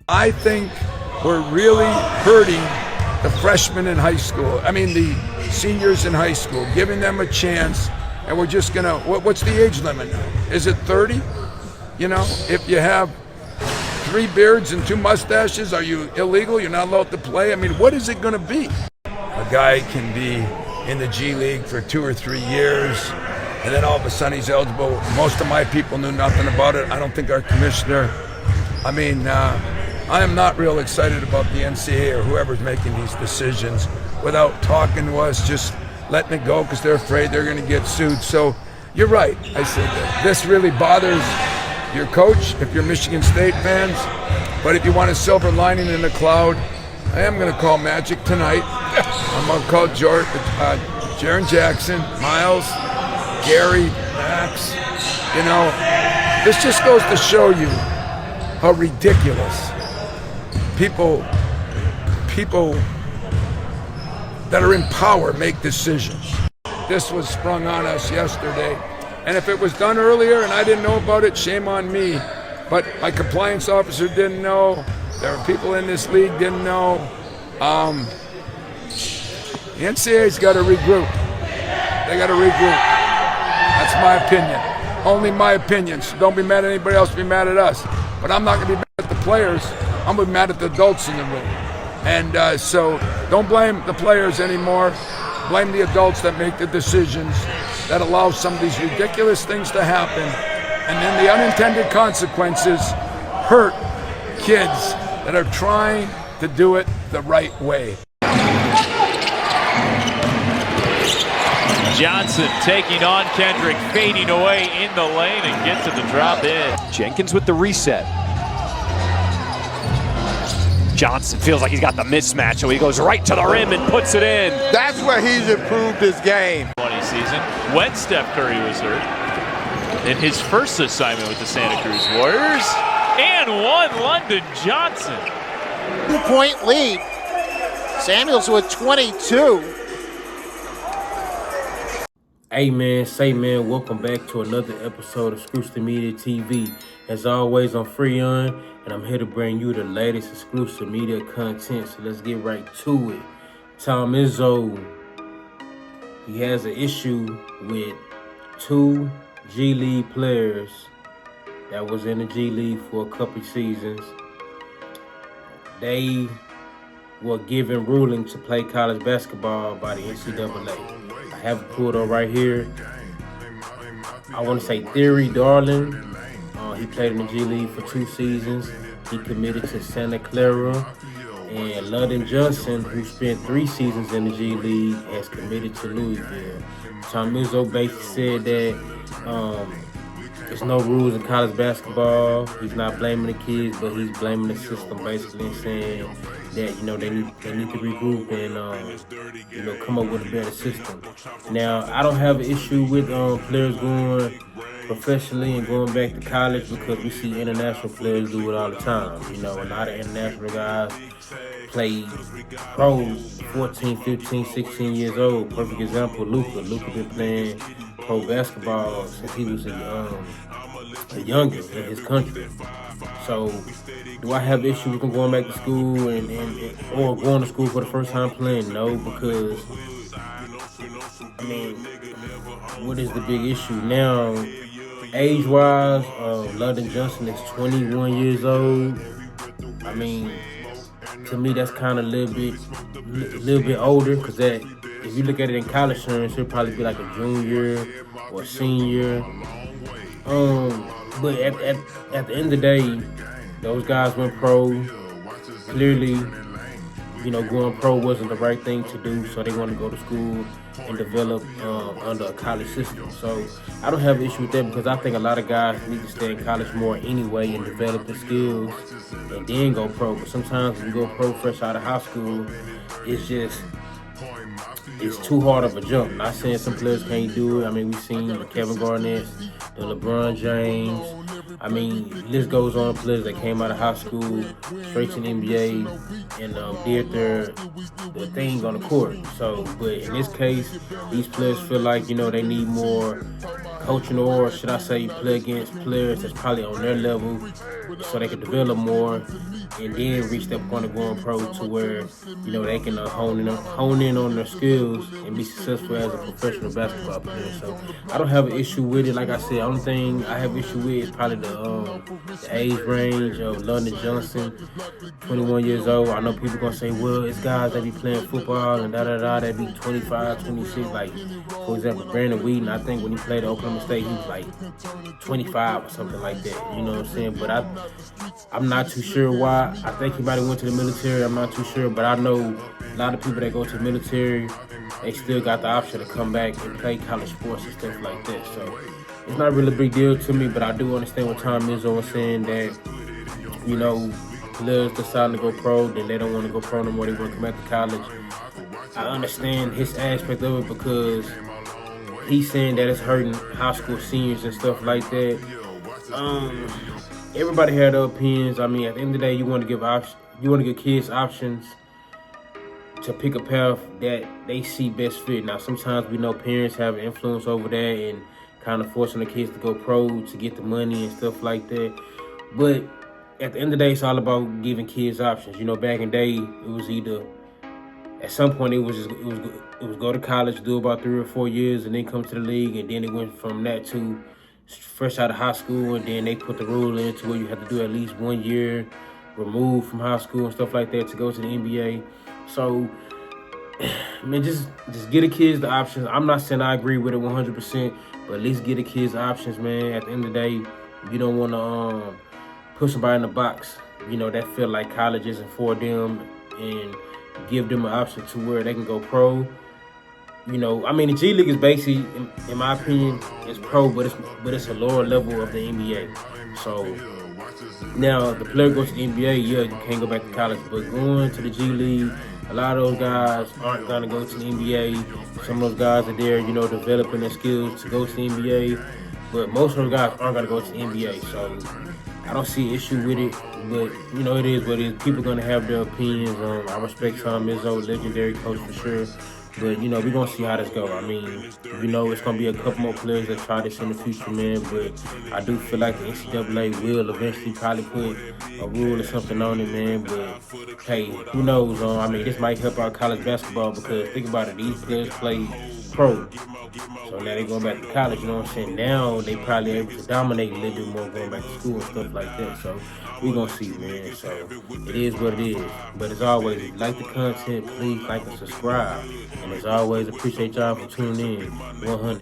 I think we're really hurting the freshmen in high school. I mean, the seniors in high school, giving them a chance, and we're just gonna. What's the age limit now? Is it 30? You know, if you have 3 beards and 2 mustaches, are you illegal? You're not allowed to play? I mean, what is it gonna be? A guy can be in the G League for 2 or 3 years, and then all of a sudden he's eligible. Most of my people knew nothing about it. I don't think our commissioner. I mean, I am not real excited about the Ncaa or whoever's making these decisions without talking to us, just letting it go because they're afraid they're going to get sued. So you're right. I said that this really bothers your coach if you're Michigan State fans. But if you want a silver lining in the cloud, I am going to call Magic tonight. I'm going to call Jaren Jackson, Miles, Gary, Max. You know, this just goes to show you how ridiculous people that are in power make decisions. This was sprung on us yesterday, and if it was done earlier and I didn't know about it, shame on me. But my compliance officer didn't know. There are people in this league didn't know. The NCAA's got to regroup. They got to regroup. That's my opinion. Only my opinion. So don't be mad at anybody else. Be mad at us. But I'm not going to be mad at the players. I'm going to be mad at the adults in the room. And so don't blame the players anymore. Blame the adults that make the decisions that allow some of these ridiculous things to happen. And then the unintended consequences hurt kids that are trying to do it the right way. Johnson taking on Kendrick, fading away in the lane and gets to the drop in. Jenkins with the reset. Johnson feels like he's got the mismatch, so he goes right to the rim and puts it in. That's where he's improved his game. 20 season, when Steph Curry was hurt, in his first assignment with the Santa Cruz Warriors, and one London Johnson. 2-point lead. Samuels with 22. Hey man, welcome back to another episode of Exclusive Media TV. As always, I'm Freon, and I'm here to bring you the latest exclusive media content. So let's get right to it. Tom Izzo, he has an issue with 2 G League players that was in the G League for a couple seasons. They were given ruling to play college basketball by the NCAA. I have it pulled up right here. I want to say Thierry, Darlan. He played in the G League for 2 seasons. He committed to Santa Clara. And London Johnson, who spent 3 seasons in the G League, has committed to Louisville. Tom Izzo basically said that there's no rules in college basketball. He's not blaming the kids, but he's blaming the system, basically, and saying that, you know, they need to regroup and come up with a better system. Now, I don't have an issue with players going professionally and going back to college because we see international players do it all the time. You know, a lot of international guys play pro 14, 15, 16 years old. Perfect example, Luka. Luka been playing pro basketball since he was a youngest in his country. So, do I have issues with him going back to school or going to school for the first time playing? No, because, I mean, what is the big issue now? Age-wise, London Johnson is 21 years old. I mean, to me, that's kind of a little bit older, because that, if you look at it in college terms, he'll probably be like a junior or a senior. But at the end of the day, those guys went pro. Clearly, you know, going pro wasn't the right thing to do, so they want to go to school and develop under a college system. So I don't have an issue with that because I think a lot of guys need to stay in college more anyway and develop the skills and then go pro. But sometimes when you go pro fresh out of high school, it's too hard of a jump. Not saying some players can't do it. I mean, we've seen the Kevin Garnett, the LeBron James. I mean, list goes on. Players that came out of high school, straight to the NBA, and did their thing on the court. So, but in this case, these players feel like, you know, they need more coaching, or should I say play against players that's probably on their level so they can develop more. and then reach that point of going pro to where, they can hone in on their skills and be successful as a professional basketball player. So I don't have an issue with it. Like I said, only thing I have issue with is probably the age range of London Johnson, 21 years old. I know people gonna say, well, it's guys that be playing football and that be 25, 26. Like, for example, Brandon Whedon, I think when he played at Oklahoma State, he was like 25 or something like that. You know what I'm saying? But I'm not too sure why. I think he might have went to the military. I'm not too sure, but I know a lot of people that go to the military, they still got the option to come back and play college sports and stuff like that. So it's not really a big deal to me, but I do understand what Tom Izzo was saying that, players deciding to go pro, then they don't want to go pro no more. They want to come back to college. I understand his aspect of it because he's saying that it's hurting high school seniors and stuff like that. Everybody had their opinions. I mean, at the end of the day, you want to give kids options to pick a path that they see best fit. Now, sometimes we know parents have influence over that and kind of forcing the kids to go pro to get the money and stuff like that. But at the end of the day, it's all about giving kids options. Back in the day, it was either at some point it was go to college, do about 3 or 4 years, and then come to the league, and then it went from that to fresh out of high school, and then they put the rule in to where you have to do at least 1 year removed from high school and stuff like that to go to the NBA. So, man, just get the kids the options. I'm not saying I agree with it 100%, but at least get the kids the options, man. At the end of the day, you don't want to put somebody in the box, that feel like college isn't for them, and give them an option to where they can go pro. The G League is basically, in my opinion, it's pro, but it's a lower level of the NBA. So now if the player goes to the NBA, you can't go back to college, but going to the G League, a lot of those guys aren't gonna go to the NBA. Some of those guys are there, developing their skills to go to the NBA, but most of those guys aren't gonna go to the NBA. So I don't see an issue with it, but it is what it is. People gonna have their opinions. I respect Tom Izzo, legendary coach for sure. But we're gonna see how this go. I mean, it's gonna be a couple more players that try this in the future, man. But I do feel like the NCAA will eventually probably put a rule or something on it, man. But hey, who knows? This might help out college basketball because think about it, these players play pro. So now they going back to college, you know what I'm saying? Now they probably able to dominate a little bit more going back to school and stuff like that. So we're going to see, man. So it is what it is. But as always, if you like the content, please like and subscribe. And as always, appreciate y'all for tuning in. 100.